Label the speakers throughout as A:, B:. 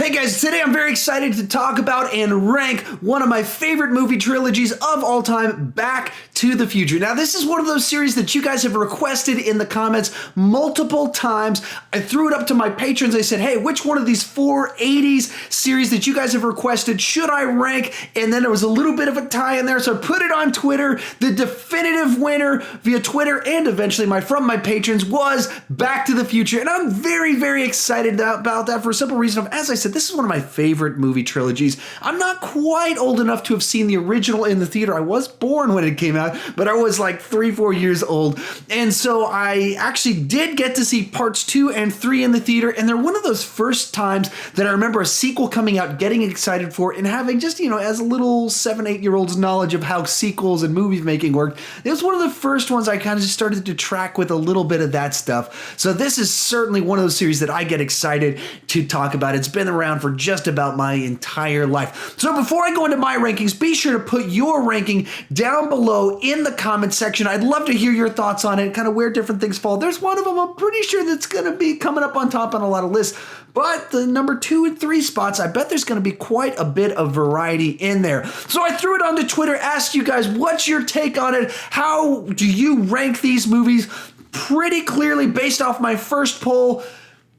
A: Hey guys, today I'm very excited to talk about and rank one of my favorite movie trilogies of all time, Back to the Future. Now, this is one of those series that you guys have requested in the comments multiple times. I threw it up to my patrons. I said, hey, which one of these four 80s series that you guys have requested should I rank? And then there was a little bit of a tie in there, so I put it on Twitter. The definitive winner via Twitter and eventually from my patrons was Back to the Future. And I'm very, very excited about that for a simple reason of, as I said, this is one of my favorite movie trilogies. I'm not quite old enough to have seen the original in the theater. I was born when it came out, but I was like 3-4 years old. And so I actually did get to see parts 2 and 3 in the theater. And they're one of those first times that I remember a sequel coming out, getting excited for it, and having just, as a little 7-8-year-old's knowledge of how sequels and movie making worked. It was one of the first ones I kind of just started to track with a little bit of that stuff. So this is certainly one of those series that I get excited to talk about. It's been around for just about my entire life. So before I go into my rankings, be sure to put your ranking down below in the comment section. I'd love to hear your thoughts on it, kind of where different things fall. There's one of them I'm pretty sure that's going to be coming up on top on a lot of lists, but the number 2 and 3 spots, I bet there's going to be quite a bit of variety in there. So I threw it onto Twitter, asked you guys, what's your take on it? How do you rank these movies? Pretty clearly, based off my first poll,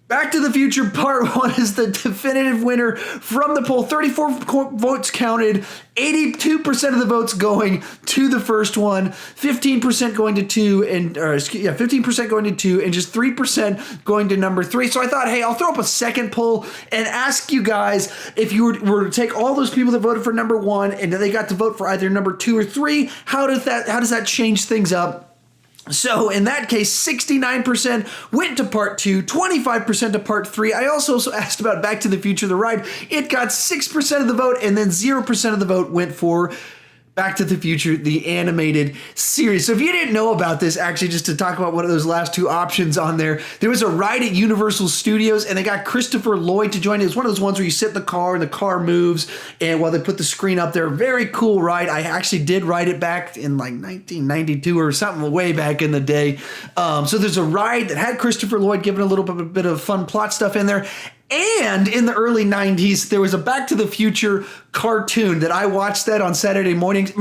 A: Back to the Future Part 1 is the definitive winner from the poll. 34 votes counted, 82% of the votes going to the first one, 15% going to 2, and 15% going to 2, and just 3% going to number 3. So I thought, hey, I'll throw up a second poll and ask you guys if you were to take all those people that voted for number 1 and they got to vote for either number 2 or 3, how does that change things up? So in that case, 69% went to part 2, 25% to part 3. I also asked about Back to the Future, the ride. It got 6% of the vote, and then 0% of the vote went for Back to the Future, the animated series. So if you didn't know about this, actually, just to talk about one of those last two options on there, there was a ride at Universal Studios, and they got Christopher Lloyd to join. It was one of those ones where you sit in the car and the car moves, and while they put the screen up there, very cool ride. I actually did ride it back in like 1992 or something way back in the day. So there's a ride that had Christopher Lloyd giving a little bit of fun plot stuff in there. And in the early 90s, there was a Back to the Future cartoon that I watched that on Saturday mornings.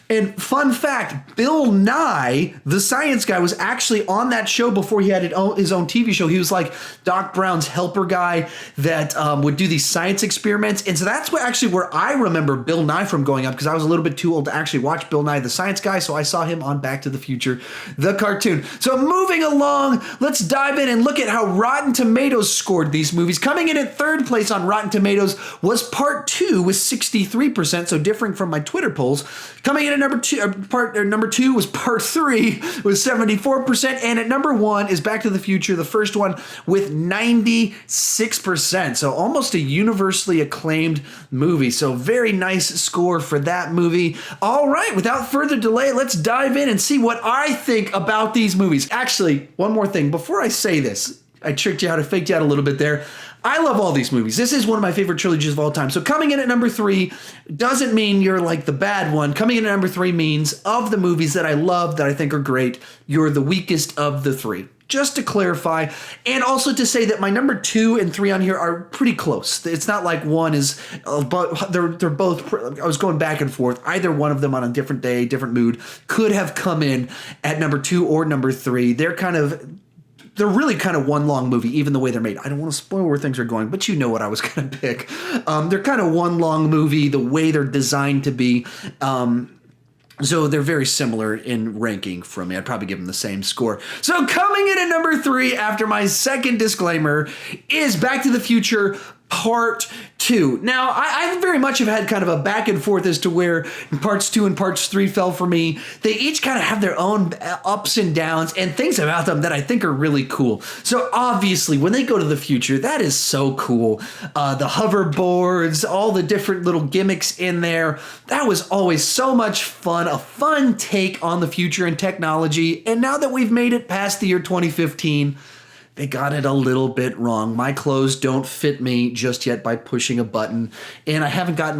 A: And fun fact, Bill Nye, the science guy, was actually on that show before he had his own TV show. He was like Doc Brown's helper guy that would do these science experiments. And so that's where I remember Bill Nye from growing up, because I was a little bit too old to actually watch Bill Nye, the science guy. So I saw him on Back to the Future, the cartoon. So moving along, let's dive in and look at how Rotten Tomatoes scored these movies. Coming in at third place on Rotten Tomatoes was Part 2 with 63%, so differing from my Twitter polls. Coming in at number 2 was Part 3 with 74%, and at number 1 is Back to the Future, the first one, with 96%. So almost a universally acclaimed movie. So very nice score for that movie. All right, without further delay, let's dive in and see what I think about these movies. Actually, one more thing before I say this. I tricked you out, I faked you out a little bit there. I love all these movies. This is one of my favorite trilogies of all time. So coming in at number 3 doesn't mean you're like the bad one. Coming in at number 3 means of the movies that I love, that I think are great, you're the weakest of the 3. Just to clarify, and also to say that my number 2 and 3 on here are pretty close. It's not like one is, but they're both, I was going back and forth. Either one of them on a different day, different mood, could have come in at number 2 or number 3. They're really kind of one long movie, even the way they're made. I don't want to spoil where things are going, but you know what I was going to pick. They're kind of one long movie, the way they're designed to be. So they're very similar in ranking from me. I'd probably give them the same score. So coming in at number 3 after my second disclaimer is Back to the Future Part 2. Now, I very much have had kind of a back and forth as to where parts 2 and parts 3 fell for me. They each kind of have their own ups and downs and things about them that I think are really cool. So obviously, when they go to the future, that is so cool. The hoverboards, all the different little gimmicks in there. That was always so much fun, a fun take on the future and technology. And now that we've made it past the year 2015, they got it a little bit wrong. My clothes don't fit me just yet by pushing a button. And I haven't gotten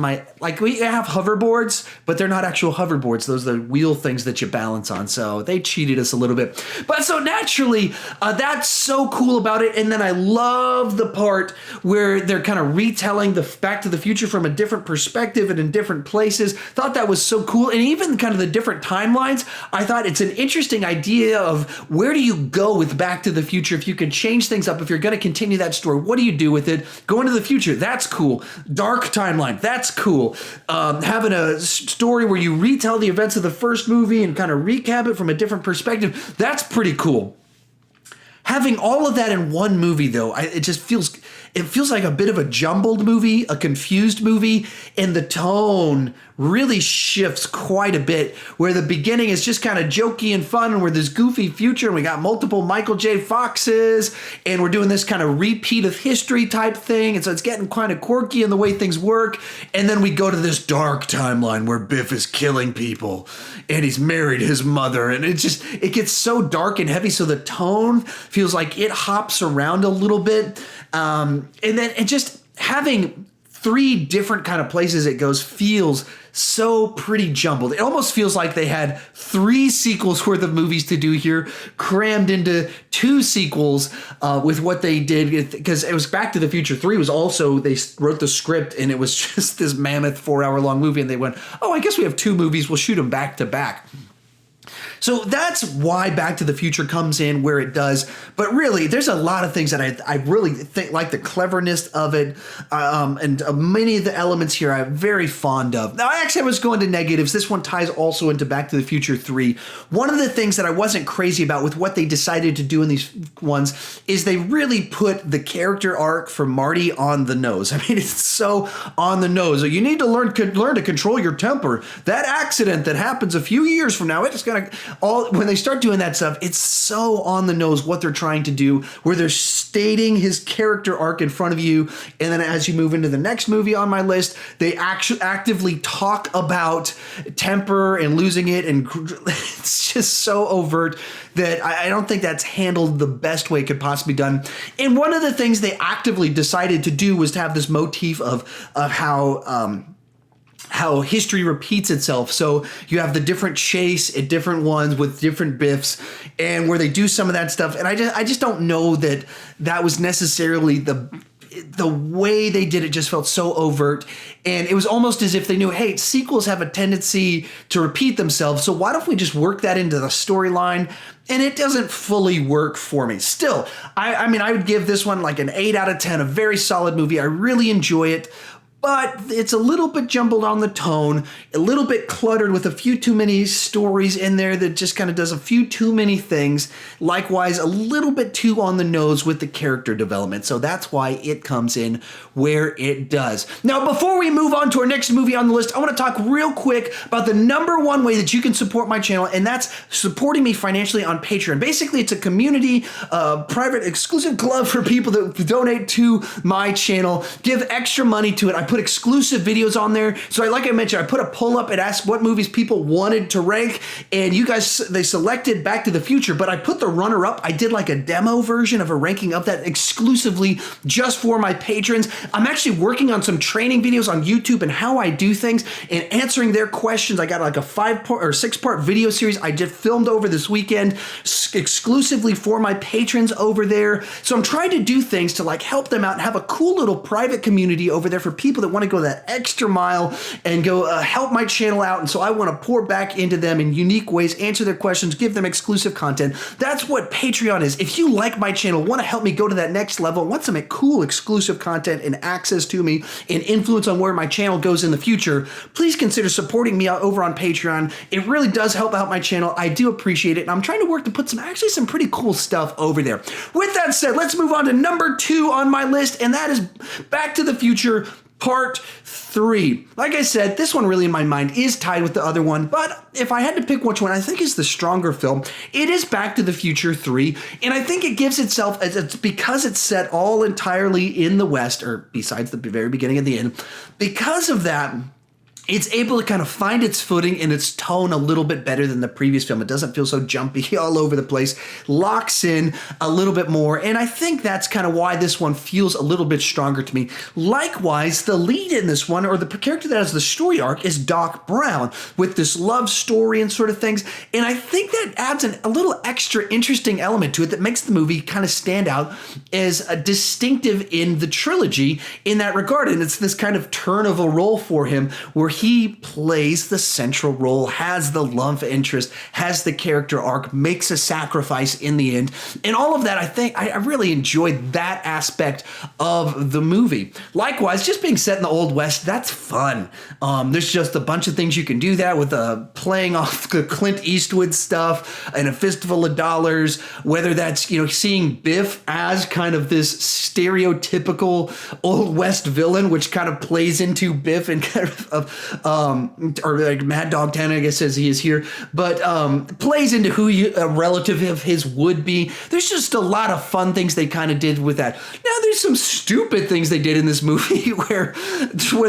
A: we have hoverboards, but they're not actual hoverboards. Those are the wheel things that you balance on. So they cheated us a little bit. But so naturally, that's so cool about it. And then I love the part where they're kind of retelling the Back to the Future from a different perspective and in different places. Thought that was so cool. And even kind of the different timelines, I thought it's an interesting idea of where do you go with Back to the Future if you can change things up. If you're going to continue that story, what do you do with it? Go into the future, that's cool. Dark timeline, that's cool. Having a story where you retell the events of the first movie and kind of recap it from a different perspective, that's pretty cool. Having all of that in one movie, though, it feels like a bit of a jumbled movie, a confused movie, and the tone really shifts quite a bit, where the beginning is just kind of jokey and fun, and we're this goofy future, and we got multiple Michael J. Foxes, and we're doing this kind of repeat of history type thing, and so it's getting kind of quirky in the way things work, and then we go to this dark timeline where Biff is killing people, and he's married his mother, and it gets so dark and heavy, so the tone feels like it hops around a little bit, and then it just having 3 different kind of places it goes feels so pretty jumbled. It almost feels like they had 3 sequels worth of movies to do here, crammed into 2 sequels with what they did. Because it was Back to the Future 3 was also, they wrote the script and it was just this mammoth 4-hour-long movie. And they went, oh, I guess we have 2 movies. We'll shoot them back to back. So that's why Back to the Future comes in where it does. But really, there's a lot of things that I really think, like the cleverness of it, and many of the elements here I'm very fond of. Now, I was going to negatives. This one ties also into Back to the Future 3. One of the things that I wasn't crazy about with what they decided to do in these ones is they really put the character arc for Marty on the nose. I mean, it's so on the nose. You need to learn to control your temper. That accident that happens a few years from now, it's going to... when they start doing that stuff, it's so on the nose what they're trying to do, where they're stating his character arc in front of you, and then as you move into the next movie on my list, they actively talk about temper and losing it, and it's just so overt that I don't think that's handled the best way it could possibly be done. And one of the things they actively decided to do was to have this motif of how history repeats itself. So you have the different chase at different ones with different Biffs, and where they do some of that stuff. And I just don't know that was necessarily the way they did it. Just felt so overt, and it was almost as if they knew, hey, sequels have a tendency to repeat themselves, so why don't we just work that into the storyline? And it doesn't fully work for me. Still, I mean, I would give this one like an 8 out of 10, a very solid movie. I really enjoy it. But it's a little bit jumbled on the tone, a little bit cluttered with a few too many stories in there that just kind of does a few too many things. Likewise, a little bit too on the nose with the character development. So that's why it comes in where it does. Now, before we move on to our next movie on the list, I want to talk real quick about the #1 way that you can support my channel, and that's supporting me financially on Patreon. Basically, it's a community, private, exclusive club for people that donate to my channel, give extra money to it. I put exclusive videos on there. So like I mentioned, I put a poll up and asked what movies people wanted to rank, and you guys, they selected Back to the Future, but I put the runner up. I did like a demo version of a ranking of that exclusively just for my patrons. I'm actually working on some training videos on YouTube and how I do things and answering their questions. I got like a 5-part or 6-part video series I just filmed over this weekend exclusively for my patrons over there. So I'm trying to do things to like help them out and have a cool little private community over there for people that want to go that extra mile and go help my channel out. And so I want to pour back into them in unique ways, answer their questions, give them exclusive content. That's what Patreon is. If you like my channel, want to help me go to that next level, want some cool exclusive content and access to me and influence on where my channel goes in the future, please consider supporting me out over on Patreon. It really does help out my channel. I do appreciate it. And I'm trying to work to put some pretty cool stuff over there. With that said, let's move on to #2 on my list, and that is Back to the Future Part 3. Like I said, this one really in my mind is tied with the other one, but if I had to pick which one I think is the stronger film, it is Back to the Future 3, and I think it gives itself, it's because it's set all entirely in the West, or besides the very beginning and the end, because of that, it's able to kind of find its footing and its tone a little bit better than the previous film. It doesn't feel so jumpy all over the place, locks in a little bit more, and I think that's kind of why this one feels a little bit stronger to me. Likewise, the lead in this one, or the character that has the story arc, is Doc Brown, with this love story and sort of things, and I think that adds a little extra interesting element to it that makes the movie kind of stand out as a distinctive in the trilogy in that regard, and it's this kind of turn of a role for him where he plays the central role, has the love interest, has the character arc, makes a sacrifice in the end. And all of that, I think, I really enjoyed that aspect of the movie. Likewise, just being set in the Old West, that's fun. There's just a bunch of things you can do that with, playing off the Clint Eastwood stuff and A Fistful of Dollars, whether that's, seeing Biff as kind of this stereotypical Old West villain, which kind of plays into Biff and kind of or like Mad Dog Tannon, I guess, as he is here, but plays into who a relative of his would be. There's just a lot of fun things they kind of did with that. Now, there's some stupid things they did in this movie where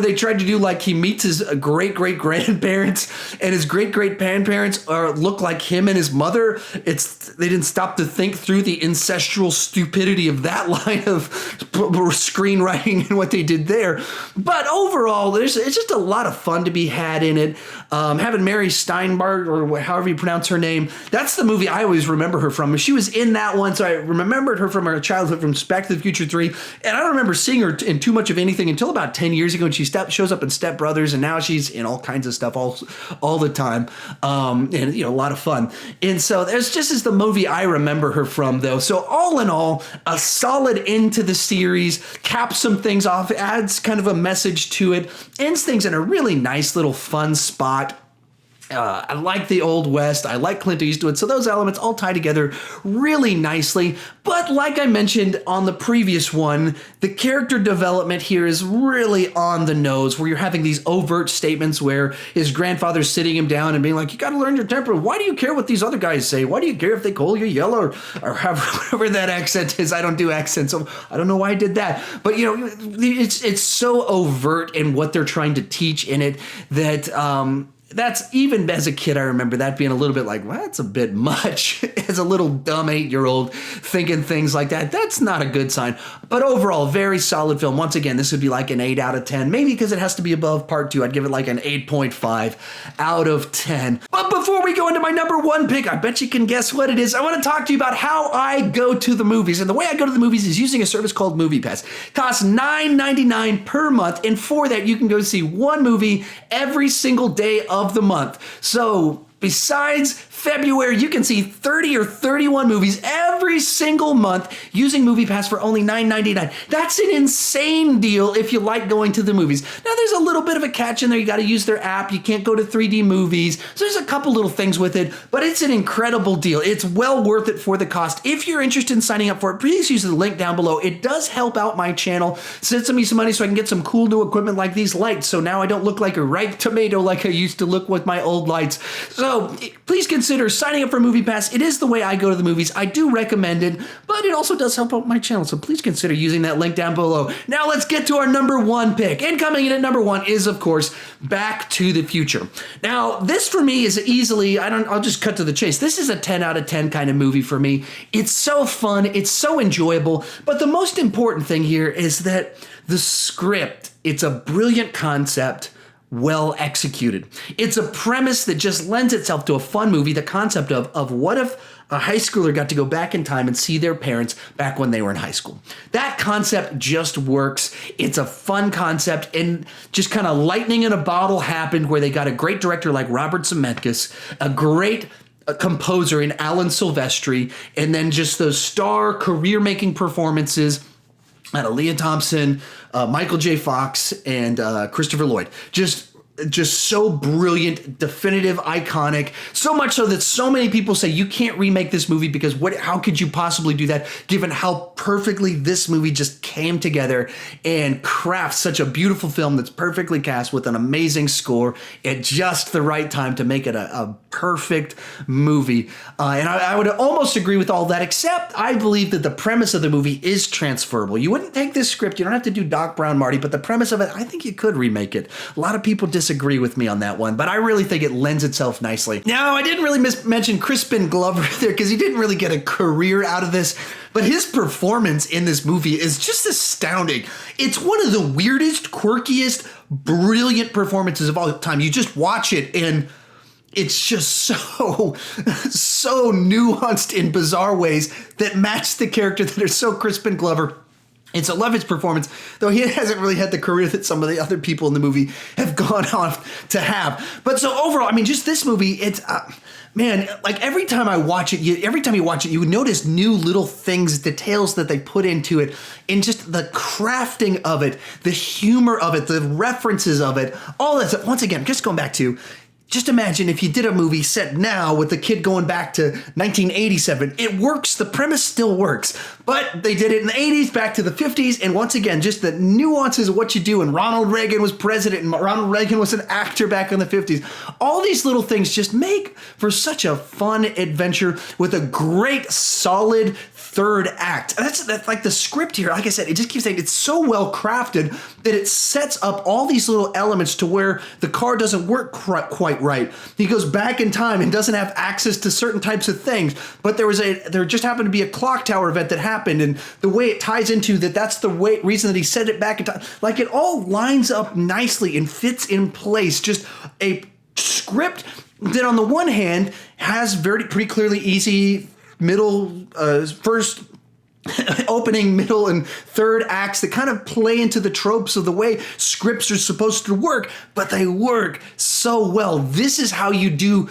A: they tried to do, like, he meets his great-great-grandparents, and his great-great-grandparents look like him and his mother. They didn't stop to think through the ancestral stupidity of that line of screenwriting and what they did there. But overall, it's just a lot of fun to be had in it. Having Mary Steinbart, or however you pronounce her name, that's the movie I always remember her from. She was in that one, so I remembered her from her childhood, from Back to the Future 3, and I don't remember seeing her in too much of anything until about 10 years ago, and she shows up in Step Brothers, and now she's in all kinds of stuff all the time, and a lot of fun. And so there's just as the movie I remember her from, though. So all in all, a solid end to the series, caps some things off, adds kind of a message to it, ends things in a really nice little fun spot. I like the Old West. I like Clint Eastwood. So those elements all tie together really nicely. But like I mentioned on the previous one, the character development here is really on the nose, where you're having these overt statements where his grandfather's sitting him down and being like, you got to learn your temper. Why do you care what these other guys say? Why do you care if they call you yellow or whatever that accent is? I don't do accents, so I don't know why I did that. But, it's so overt in what they're trying to teach in it that that's, even as a kid, I remember that being a little bit like, well, that's a bit much. As a little dumb 8-year-old thinking things like that, that's not a good sign. But overall, very solid film. Once again, this would be like an 8 out of 10. Maybe because it has to be above part 2, I'd give it like an 8.5 out of 10. But before we go into my number 1 pick, I bet you can guess what it is. I want to talk to you about how I go to the movies. And the way I go to the movies is using a service called MoviePass. It costs $9.99 per month. And for that, you can go see one movie every single day of the month. So besides February, you can see 30 or 31 movies every single month using MoviePass for only $9.99. That's an insane deal if you like going to the movies. Now, there's a little bit of a catch in there. You got to use their app. You can't go to 3D movies. So there's a couple little things with it, but it's an incredible deal. It's well worth it for the cost. If you're interested in signing up for it, please use the link down below. It does help out my channel. Send me some money so I can get some cool new equipment like these lights, so now I don't look like a ripe tomato like I used to look with my old lights. So please consider signing up for MoviePass. It is the way I go to the movies. I do recommend it, but it also does help out my channel, so please consider using that link down below. Now let's get to our number 1 pick. And coming in at number 1 is, of course, Back to the Future. Now, this for me is easily, I'll just cut to the chase. This is a 10 out of 10 kind of movie for me. It's so fun. It's so enjoyable. But the most important thing here is that the script, it's a brilliant concept, well executed. It's a premise that just lends itself to a fun movie. The concept of what if a high schooler got to go back in time and see their parents back when they were in high school. That concept just works. It's a fun concept, and just kind of lightning in a bottle happened where they got a great director like Robert Zemeckis, a great composer in Alan Silvestri, and then just those star career-making performances out of Lea Thompson, Michael J. Fox, and Christopher Lloyd. Just so brilliant, definitive, iconic. So much so that so many people say you can't remake this movie because how could you possibly do that given how perfectly this movie just came together and crafts such a beautiful film that's perfectly cast with an amazing score at just the right time to make it a perfect movie. And I would almost agree with all that, except I believe that the premise of the movie is transferable. You wouldn't take this script, you don't have to do Doc Brown Marty, but the premise of it, I think you could remake it. A lot of people disagree with me on that one, but I really think it lends itself nicely. Now, I didn't really mention Crispin Glover there because he didn't really get a career out of this, but his performance in this movie is just astounding. It's one of the weirdest, quirkiest, brilliant performances of all time. You just watch it and it's just so nuanced in bizarre ways that match the character that are so Crispin Glover. And so I love his performance, though he hasn't really had the career that some of the other people in the movie have gone on to have. But so overall, I mean, just this movie, it's, man, like every time you watch it, you would notice new little things, details that they put into it, and just the crafting of it, the humor of it, the references of it, all that stuff. Once again, just going back to, just imagine if you did a movie set now with the kid going back to 1987. It works. The premise still works. But they did it in the 80s, back to the 50s. And once again, just the nuances of what you do. And Ronald Reagan was president and Ronald Reagan was an actor back in the 50s. All these little things just make for such a fun adventure with a great, solid third act. That's like the script here. Like I said, it just keeps saying it's so well crafted that it sets up all these little elements to where the car doesn't work quite right. He goes back in time and doesn't have access to certain types of things. But there just happened to be a clock tower event that happened, and the way it ties into that's the reason that he set it back in time. Like it all lines up nicely and fits in place. Just a script that on the one hand has pretty clearly easy middle, first opening, middle, and third acts that kind of play into the tropes of the way scripts are supposed to work, but they work so well. This is how you do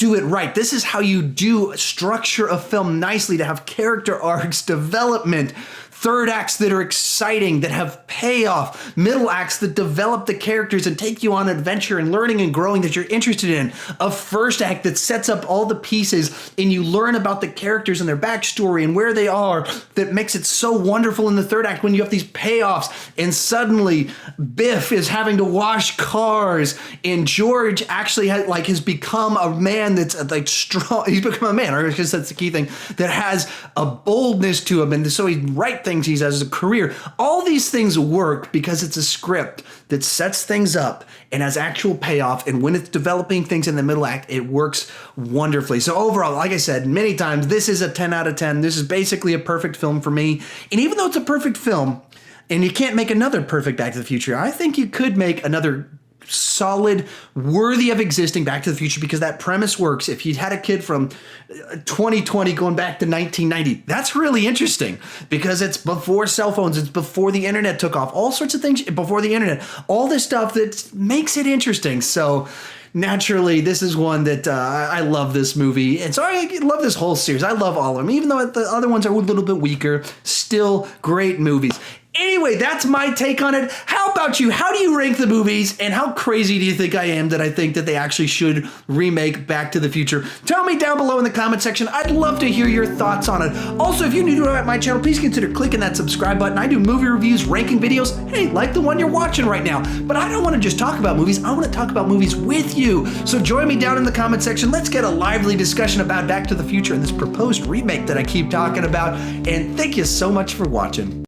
A: it right. This is how you do structure a film nicely, to have character arcs, development, third acts that are exciting, that have payoff, middle acts that develop the characters and take you on an adventure and learning and growing that you're interested in, a first act that sets up all the pieces and you learn about the characters and their backstory and where they are, that makes it so wonderful in the third act when you have these payoffs and suddenly Biff is having to wash cars and George actually has become a man that's like strong. He's become a man, or because that's the key thing, that has a boldness to him, and so he's right things he has as a career. All these things work because it's a script that sets things up and has actual payoff, and when it's developing things in the middle act, it works wonderfully. So overall, like I said many times, this is a 10 out of 10. This is basically a perfect film for me. And even though it's a perfect film, and you can't make another perfect Back to the Future, I think you could make another solid, worthy of existing Back to the Future, because that premise works. If you had a kid from 2020 going back to 1990, that's really interesting because it's before cell phones, it's before the internet took off, all sorts of things before the internet, all this stuff that makes it interesting. So naturally, this is one that I love this movie. And so I love this whole series. I love all of them, even though the other ones are a little bit weaker, still great movies. Anyway, that's my take on it. How about you? How do you rank the movies, and how crazy do you think I am that I think that they actually should remake Back to the Future? Tell me down below in the comment section. I'd love to hear your thoughts on it. Also, if you're new to my channel, please consider clicking that subscribe button. I do movie reviews, ranking videos, hey, like the one you're watching right now. But I don't want to just talk about movies. I want to talk about movies with you. So join me down in the comment section. Let's get a lively discussion about Back to the Future and this proposed remake that I keep talking about. And thank you so much for watching.